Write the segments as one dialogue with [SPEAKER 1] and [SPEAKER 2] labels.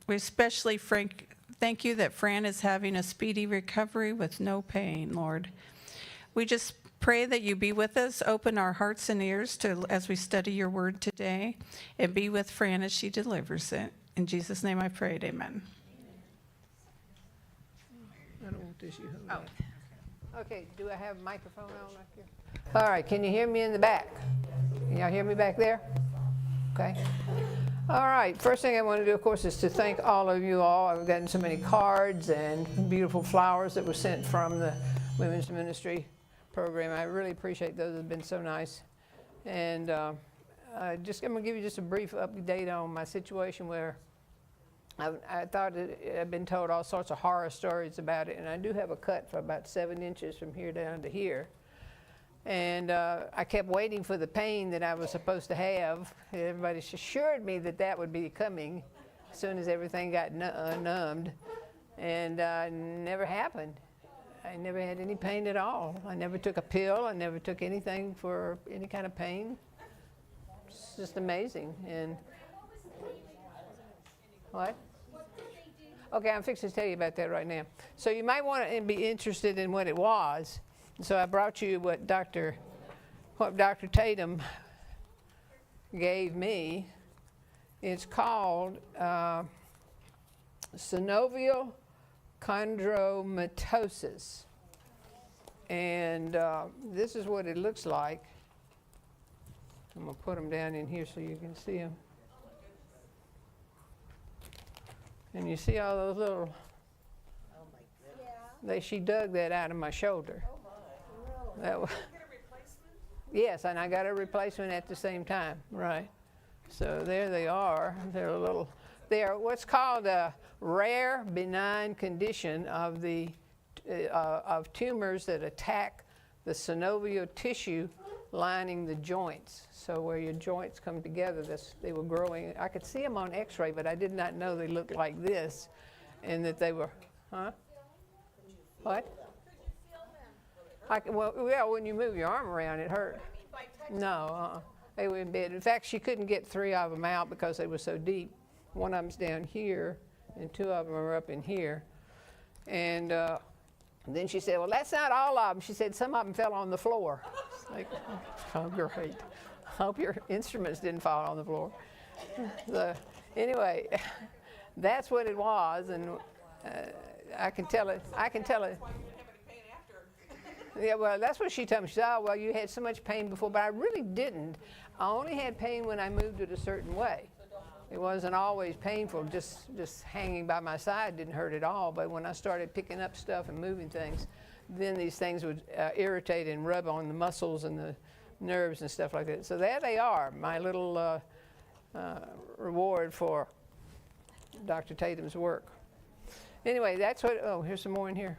[SPEAKER 1] We especially thank you that Fran is having a speedy recovery with no pain, Lord. We just pray that you be with us, open our hearts and ears as we study your word today, and be with Fran as she delivers it. In Jesus' name I prayed, amen.
[SPEAKER 2] I don't want this, you hold it. Okay, do I have a microphone on right here? All right, can you hear me in the back? Can y'all hear me back there? Okay. All right, first thing I want to do, of course, is to thank all of you all. I've gotten so many cards and beautiful flowers that were sent from the Women's Ministry program. I really appreciate those. They've been so nice. And I'm going to give you just a brief update on my situation where I thought I'd been told all sorts of horror stories about it, and I do have a cut for about 7 inches from here down to here. And I kept waiting for the pain that I was supposed to have. Everybody assured me that that would be coming as soon as everything got numbed. And it never happened. I never had any pain at all. I never took a pill. I never took anything for any kind of pain. It's just amazing. And what? Okay, I'm fixing to tell you about that right now. So you might want to be interested in what it was. So I brought you what Dr. Tatum gave me. It's called synovial chondromatosis. And this is what it looks like. I'm going to put them down in here so you can see them. And you see all those little, she dug that out of my shoulder. That was, yes, and I got a replacement at the same time, right. So there they are. They're what's called a rare benign condition of of tumors that attack the synovial tissue lining the joints. So where your joints come together, they were growing. I could see them on x-ray, but I did not know they looked like this and that they were, huh? What? Well, when you move your arm around, it hurt. No, they were in bed. In fact, she couldn't get 3 of them out because they were so deep. One of them's down here, and 2 of them are up in here. And then she said, well, that's not all of them. She said, some of them fell on the floor. It's like, oh, great. I hope your instruments didn't fall on the floor. So, anyway, that's what it was, and I can tell it. Yeah, well, that's what she told me. She said, oh, well, you had so much pain before, but I really didn't. I only had pain when I moved it a certain way. It wasn't always painful. Just hanging by my side didn't hurt at all. But when I started picking up stuff and moving things, then these things would irritate and rub on the muscles and the nerves and stuff like that. So there they are, my little reward for Dr. Tatum's work. Anyway, that's what, oh, here's some more in here.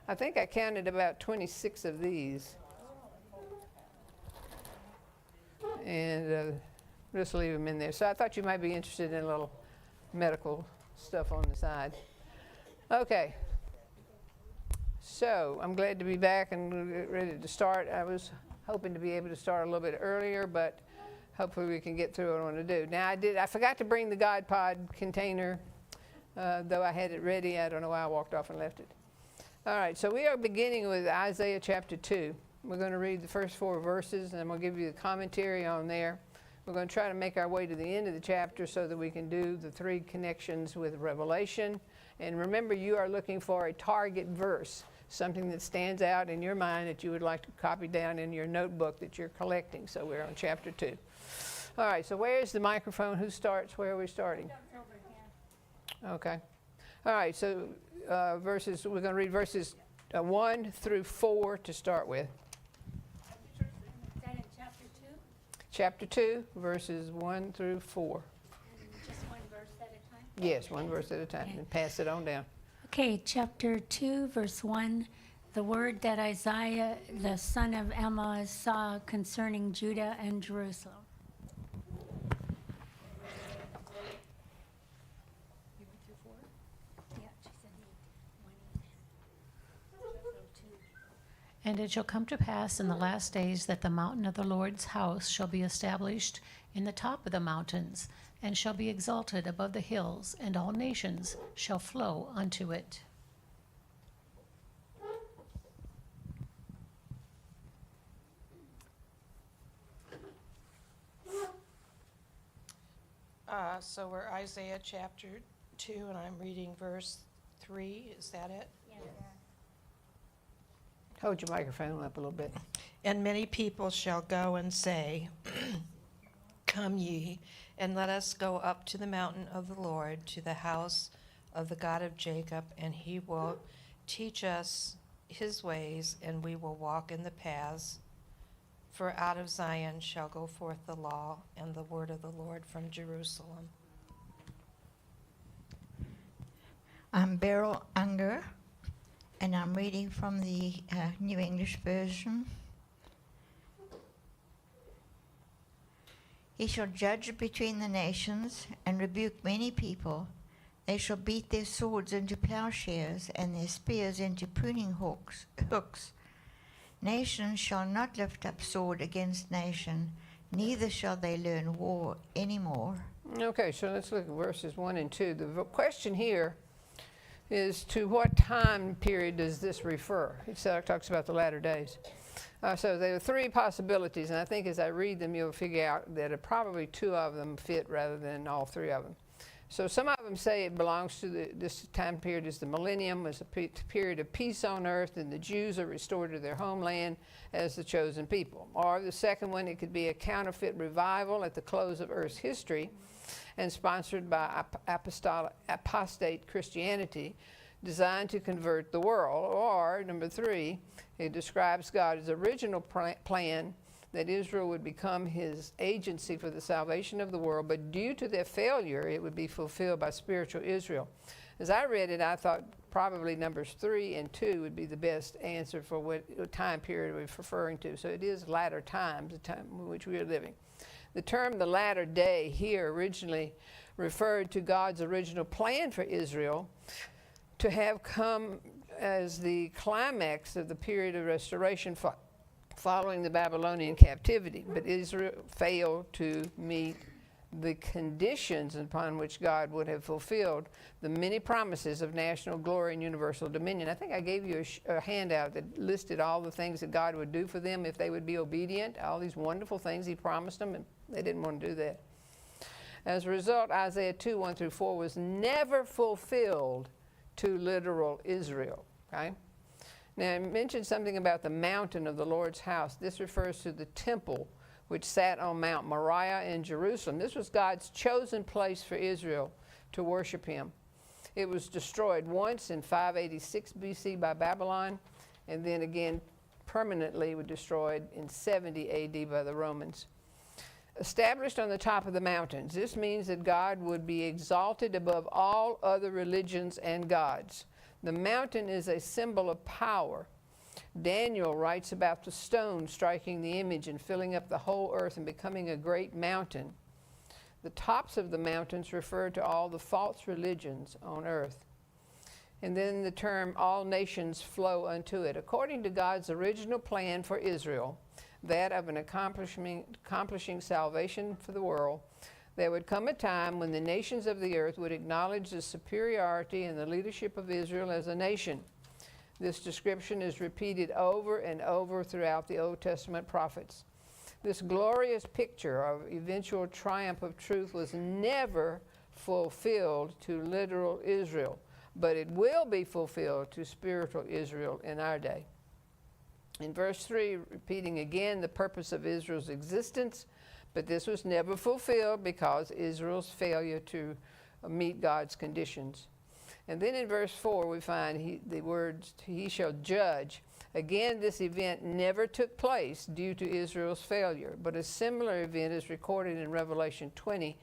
[SPEAKER 2] I think I counted about 26 of these. And just leave them in there. So I thought you might be interested in a little medical stuff on the side. Okay. So I'm glad to be back and ready to start. I was hoping to be able to start a little bit earlier, but hopefully we can get through what I want to do. Now I forgot to bring the God Pod container, though I had it ready. I don't know why I walked off and left it. All right, so we are beginning with Isaiah chapter 2. We're going to read the first 4 verses, and I'm going to give you the commentary on there. We're going to try to make our way to the end of the chapter so that we can do the 3 connections with Revelation. And remember, you are looking for a target verse, something that stands out in your mind that you would like to copy down in your notebook that you're collecting. So we're on chapter 2. All right, so where's the microphone? Who starts? Where are we starting? Okay. All right, so we're going to read verses 1 through 4 to start with.
[SPEAKER 3] Is that in chapter 2?
[SPEAKER 2] Chapter 2, verses 1 through 4.
[SPEAKER 3] Just one verse at a time?
[SPEAKER 2] Yes, one verse at a time, and pass it on down.
[SPEAKER 3] Okay, chapter 2, verse 1. The word that Isaiah, the son of Amoz, saw concerning Judah and Jerusalem.
[SPEAKER 4] And it shall come to pass in the last days that the mountain of the Lord's house shall be established in the top of the mountains, and shall be exalted above the hills, and all nations shall flow unto it.
[SPEAKER 5] So we're Isaiah chapter 2, and I'm reading verse 3. Is that it?
[SPEAKER 2] Hold your microphone up a little bit.
[SPEAKER 5] And many people shall go and say, Come ye, and let us go up to the mountain of the Lord, to the house of the God of Jacob, and he will teach us his ways, and we will walk in the paths. For out of Zion shall go forth the law and the word of the Lord from Jerusalem.
[SPEAKER 6] I'm Beryl Unger, and I'm reading from the New English Version. He shall judge between the nations and rebuke many people. They shall beat their swords into plowshares and their spears into pruning hooks. Nation shall not lift up sword against nation, neither shall they learn war anymore.
[SPEAKER 2] Okay, so let's look at verses 1 and 2. The question here is, to what time period does this refer? It talks about the latter days. So there are three possibilities, and I think as I read them, you'll figure out that probably two of them fit rather than all three of them. So some of them say it belongs to this time period is the millennium, was a period of peace on earth, and the Jews are restored to their homeland as the chosen people. Or the second one, it could be a counterfeit revival at the close of earth's history and sponsored by apostate Christianity, designed to convert the world. Or number three, it describes God's original plan that Israel would become his agency for the salvation of the world, but due to their failure, it would be fulfilled by spiritual Israel. As I read it, I thought probably numbers 3 and 2 would be the best answer for what time period we're referring to. So it is latter times, the time in which we are living. The term the latter day here originally referred to God's original plan for Israel to have come as the climax of the period of restoration following the Babylonian captivity. But Israel failed to meet the conditions upon which God would have fulfilled the many promises of national glory and universal dominion. I think I gave you a handout that listed all the things that God would do for them if they would be obedient, all these wonderful things he promised them, and they didn't want to do that. As a result, Isaiah 2, 1 through 4 was never fulfilled to literal Israel. Okay? Now, I mentioned something about the mountain of the Lord's house. This refers to the temple which sat on Mount Moriah in Jerusalem. This was God's chosen place for Israel to worship him. It was destroyed once in 586 BC by Babylon, and then again permanently was destroyed in 70 AD by the Romans. Established on the top of the mountains, this means that God would be exalted above all other religions and gods. The mountain is a symbol of power. Daniel writes about the stone striking the image and filling up the whole earth and becoming a great mountain. The tops of the mountains refer to all the false religions on earth. And then the term, all nations flow unto it. According to God's original plan for Israel, that of an accomplishing salvation for the world, there would come a time when the nations of the earth would acknowledge the superiority and the leadership of Israel as a nation. This description is repeated over and over throughout the Old Testament prophets. This glorious picture of eventual triumph of truth was never fulfilled to literal Israel, but it will be fulfilled to spiritual Israel in our day. In verse 3, repeating again the purpose of Israel's existence, but this was never fulfilled because Israel's failure to meet God's conditions. And then in verse 4, we find the words, he shall judge. Again, this event never took place due to Israel's failure, but a similar event is recorded in Revelation 20,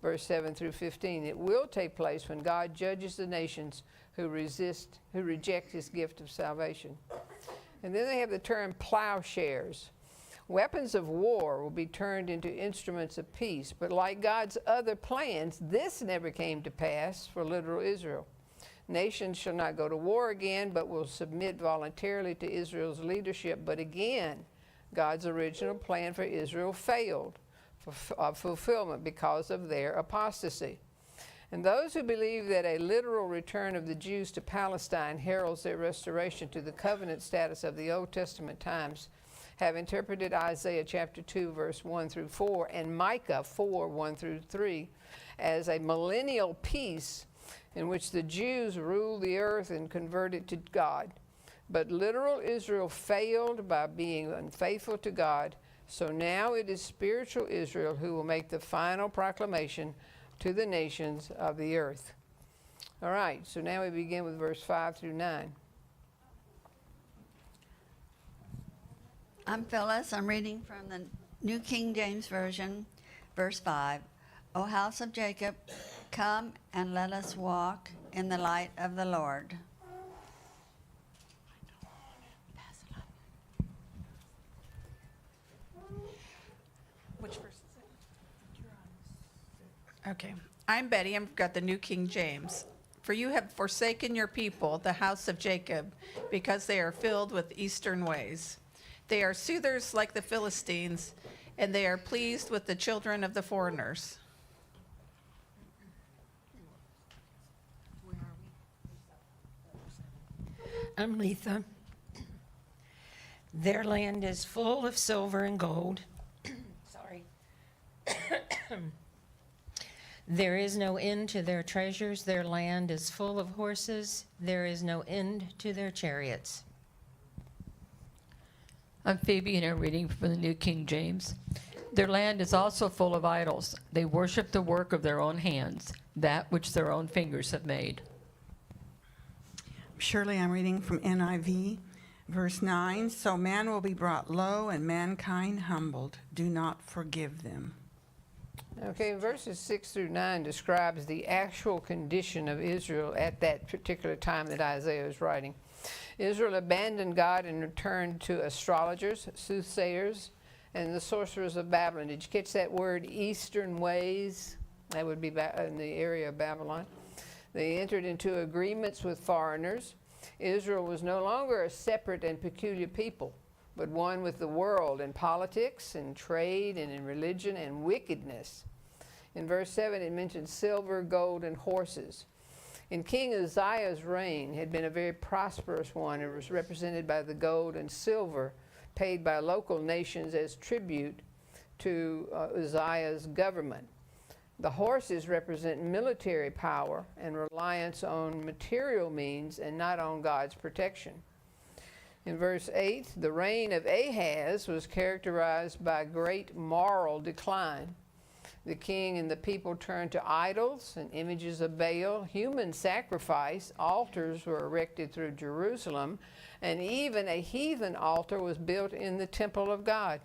[SPEAKER 2] verse 7 through 15. It will take place when God judges the nations who reject his gift of salvation. And then they have the term plowshares. Weapons of war will be turned into instruments of peace, but like God's other plans, this never came to pass for literal Israel. Nations shall not go to war again, but will submit voluntarily to Israel's leadership. But again, God's original plan for Israel failed. fulfillment because of their apostasy. And those who believe that a literal return of the Jews to Palestine heralds their restoration to the covenant status of the Old Testament times have interpreted Isaiah chapter 2, verse 1 through 4, and Micah 4, 1 through 3, as a millennial peace in which the Jews rule the earth and convert it to God. But literal Israel failed by being unfaithful to God, so now it is spiritual Israel who will make the final proclamation to the nations of the earth. All right, so now we begin with verse 5 through 9.
[SPEAKER 7] I'm Phyllis. I'm reading from the New King James Version, verse 5. O house of Jacob, come and let us walk in the light of the Lord.
[SPEAKER 1] Which verse is it? Okay. I'm Betty. I've got the New King James. For you have forsaken your people, the house of Jacob, because they are filled with eastern ways. They are soothers like the Philistines, and they are pleased with the children of the foreigners.
[SPEAKER 8] I'm Letha. Their land is full of silver and gold. Sorry. There is no end to their treasures. Their land is full of horses. There is no end to their chariots.
[SPEAKER 9] I'm Phoebe, and I'm reading from the New King James. Their land is also full of idols. They worship the work of their own hands, that which their own fingers have made.
[SPEAKER 10] Surely I'm reading from NIV, verse 9. So man will be brought low and mankind humbled. Do not forgive them.
[SPEAKER 2] Okay, verses 6 through 9 describes the actual condition of Israel at that particular time that Isaiah is writing. Israel abandoned God and returned to astrologers, soothsayers, and the sorcerers of Babylon. Did you catch that word, eastern ways? That would be in the area of Babylon. They entered into agreements with foreigners. Israel was no longer a separate and peculiar people, but one with the world in politics and trade and in religion and wickedness. In verse 7, it mentions silver, gold, and horses. In King Uzziah's reign had been a very prosperous one. It was represented by the gold and silver paid by local nations as tribute to Uzziah's government. The horses represent military power and reliance on material means and not on God's protection. In verse 8, the reign of Ahaz was characterized by great moral decline. The king and the people turned to idols and images of Baal, human sacrifice, altars were erected through Jerusalem, and even a heathen altar was built in the temple of God.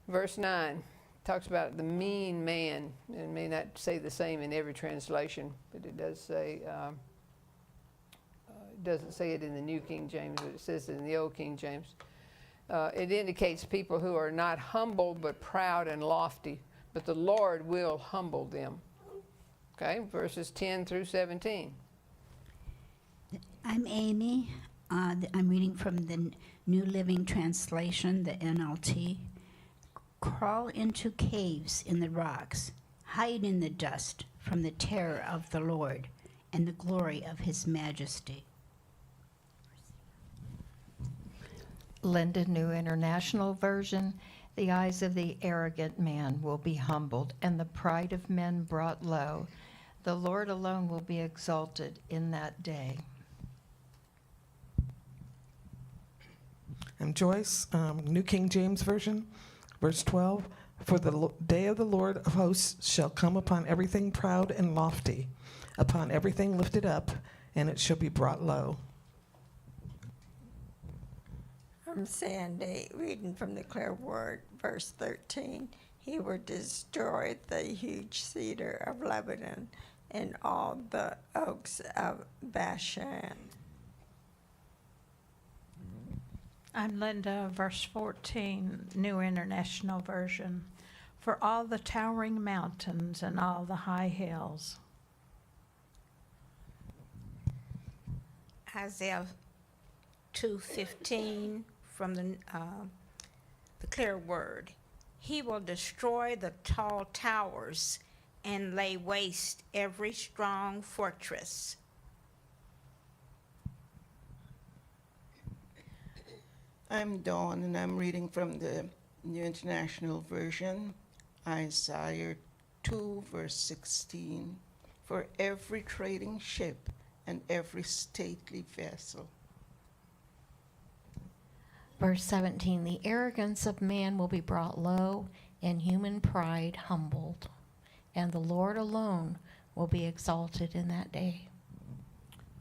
[SPEAKER 2] Verse 9 talks about the mean man. It may not say the same in every translation, but it does say, it doesn't say it in the New King James, but it says it in the Old King James. It indicates people who are not humble but proud and lofty, but the Lord will humble them. Okay, verses 10 through 17.
[SPEAKER 11] I'm Amy. I'm reading from the New Living Translation, the NLT. Crawl into caves in the rocks, hide in the dust from the terror of the Lord and the glory of his majesty.
[SPEAKER 5] Linda New International Version. The eyes of the arrogant man will be humbled, and the pride of men brought low. The Lord alone will be exalted in that day.
[SPEAKER 12] I'm Joyce, New King James Version, verse 12. For the day of the Lord of hosts shall come upon everything proud and lofty, upon everything lifted up, and it shall be brought low.
[SPEAKER 13] I'm Sandy, reading from the Clear Word, verse 13. He will destroy the huge cedar of Lebanon and all the oaks of Bashan.
[SPEAKER 14] I'm Linda, verse 14, New International Version. For all the towering mountains and all the high hills.
[SPEAKER 15] Isaiah 2:15 from the Clear Word. He will destroy the tall towers and lay waste every strong fortress.
[SPEAKER 16] I'm Dawn, and I'm reading from the New International Version, Isaiah 2, verse 16. For every trading ship and every stately vessel.
[SPEAKER 4] Verse 17, the arrogance of man will be brought low, and human pride humbled, and the Lord alone will be exalted in that day.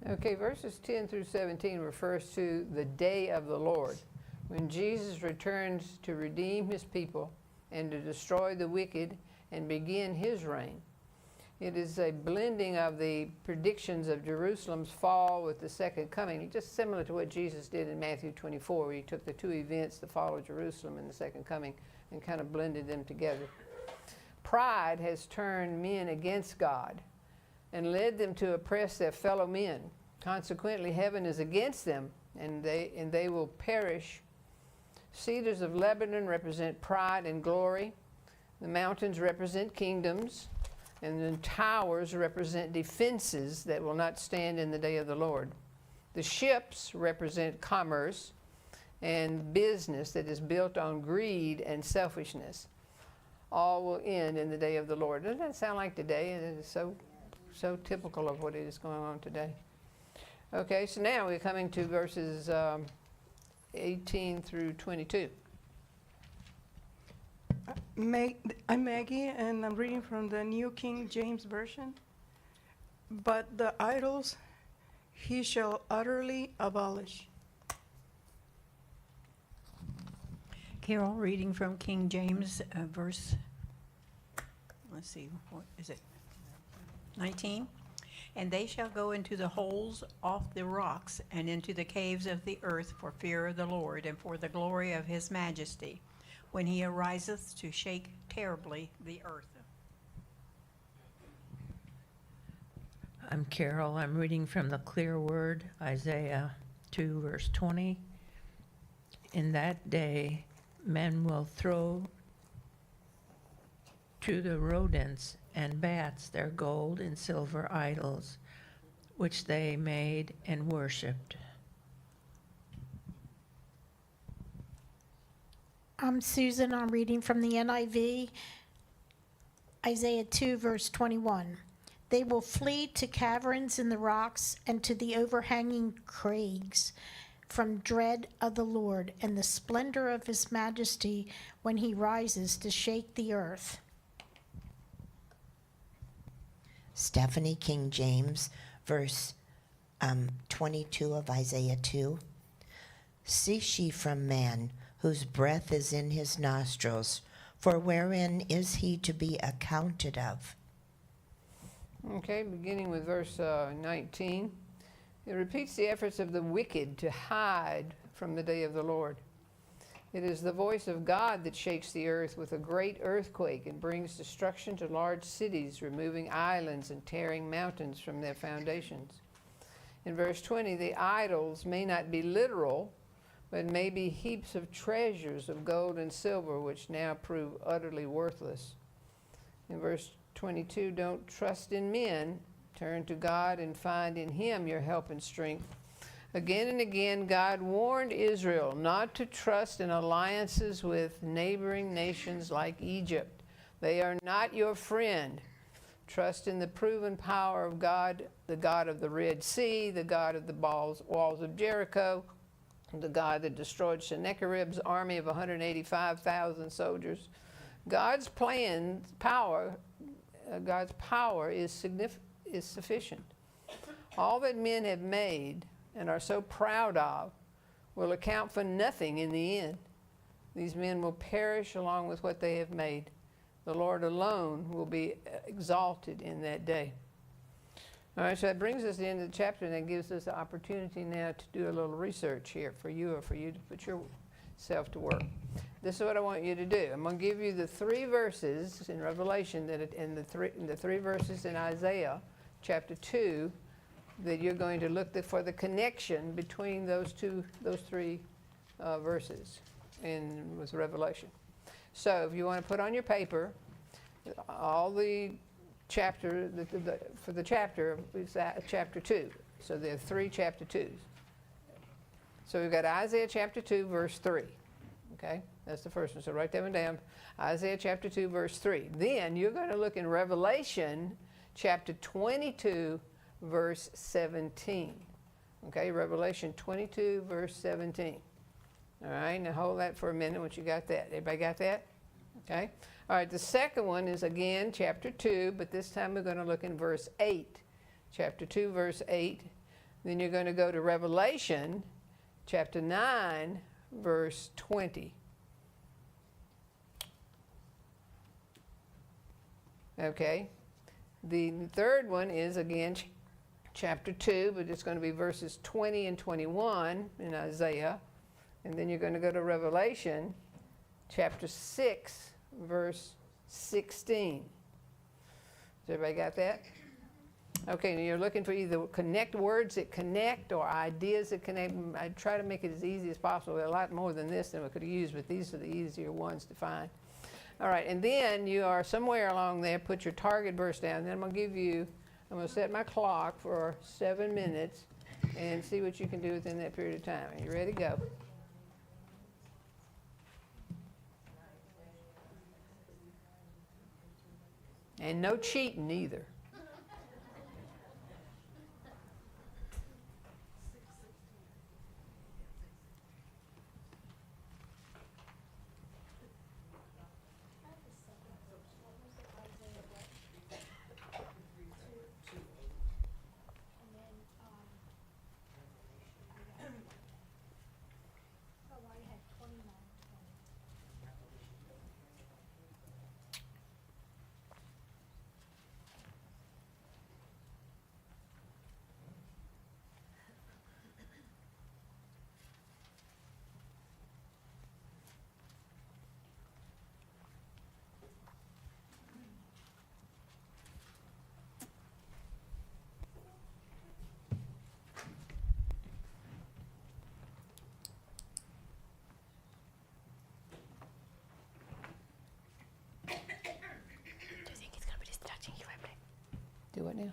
[SPEAKER 2] Okay, verses 10 through 17 refers to the day of the Lord, when Jesus returns to redeem his people and to destroy the wicked and begin his reign. It is a blending of the predictions of Jerusalem's fall with the second coming, just similar to what Jesus did in Matthew 24, where he took the two events, the fall of Jerusalem and the second coming, and kind of blended them together. Pride has turned men against God and led them to oppress their fellow men. Consequently, heaven is against them, and they will perish. Cedars of Lebanon represent pride and glory. The mountains represent kingdoms. And the towers represent defenses that will not stand in the day of the Lord. The ships represent commerce and business that is built on greed and selfishness. All will end in the day of the Lord. Doesn't that sound like today? It is so typical of what is going on today. Okay, so now we're coming to verses 18 through 22.
[SPEAKER 17] I'm Maggie, and I'm reading from the New King James Version. But the idols he shall utterly abolish.
[SPEAKER 18] Carol, reading from King James, verse, let's see, what is it? 19. And they shall go into the holes off the rocks and into the caves of the earth for fear of the Lord and for the glory of his majesty, when he ariseth to shake terribly the earth.
[SPEAKER 19] I'm Carol. I'm reading from the Clear Word, Isaiah 2, verse 20. In that day, men will throw to the rodents and bats their gold and silver idols, which they made and worshipped.
[SPEAKER 20] I'm Susan. I'm reading from the NIV, Isaiah 2, verse 21. They will flee to caverns in the rocks and to the overhanging crags from dread of the Lord and the splendor of his majesty when he rises to shake the earth.
[SPEAKER 21] Stephanie, King James, verse 22 of Isaiah 2. Cease ye from man, whose breath is in his nostrils, for wherein is he to be accounted of?
[SPEAKER 2] Okay, beginning with verse 19. It repeats the efforts of the wicked to hide from the day of the Lord. It is the voice of God that shakes the earth with a great earthquake and brings destruction to large cities, removing islands and tearing mountains from their foundations. In verse 20, the idols may not be literal, but may be heaps of treasures of gold and silver, which now prove utterly worthless. In verse 22, don't trust in men, turn to God and find in him your help and strength. Again and again, God warned Israel not to trust in alliances with neighboring nations like Egypt. They are not your friend. Trust in the proven power of God, the God of the Red Sea, the God of the walls of Jericho, the God that destroyed Sennacherib's army of 185,000 soldiers. God's power is sufficient. All that men have made and are so proud of will account for nothing in the end. These men will perish along with what they have made. The Lord alone will be exalted in that day. All right, so that brings us to the end of the chapter, and that gives us the opportunity now to do a little research here for you, or for you to put yourself to work. This is what I want you to do. I'm going to give you the 3 verses in Revelation and the three verses in Isaiah chapter 2 that you're going to look for the connection between those 3 verses with Revelation. So if you want to put on your paper, all the chapter, for the chapter is chapter 2. So there are 3 chapter 2s. So we've got Isaiah chapter 2, verse 3. Okay, that's the first one. So write that one down. Isaiah chapter 2, verse 3. Then you're going to look in Revelation chapter 22, verse 17. Okay, Revelation 22, verse 17. All right, now hold that for a minute once you got that. Everybody got that? Okay. All right, the second one is again chapter 2, but this time we're going to look in verse 8. Chapter 2, verse 8. Then you're going to go to Revelation chapter 9, verse 20. Okay. The third one is again chapter 2, but it's going to be verses 20 and 21 in Isaiah. And then you're going to go to Revelation chapter 6, verse 16. Has everybody got that? Okay, now you're looking for either connect words that connect or ideas that connect. I try to make it as easy as possible. There are a lot more than this than we could have used, but these are the easier ones to find. All right, and then you are somewhere along there, put your target verse down. Then I'm going to set my clock for 7 minutes and see what you can do within that period of time. Are you ready to go? And no cheating either. Do what now?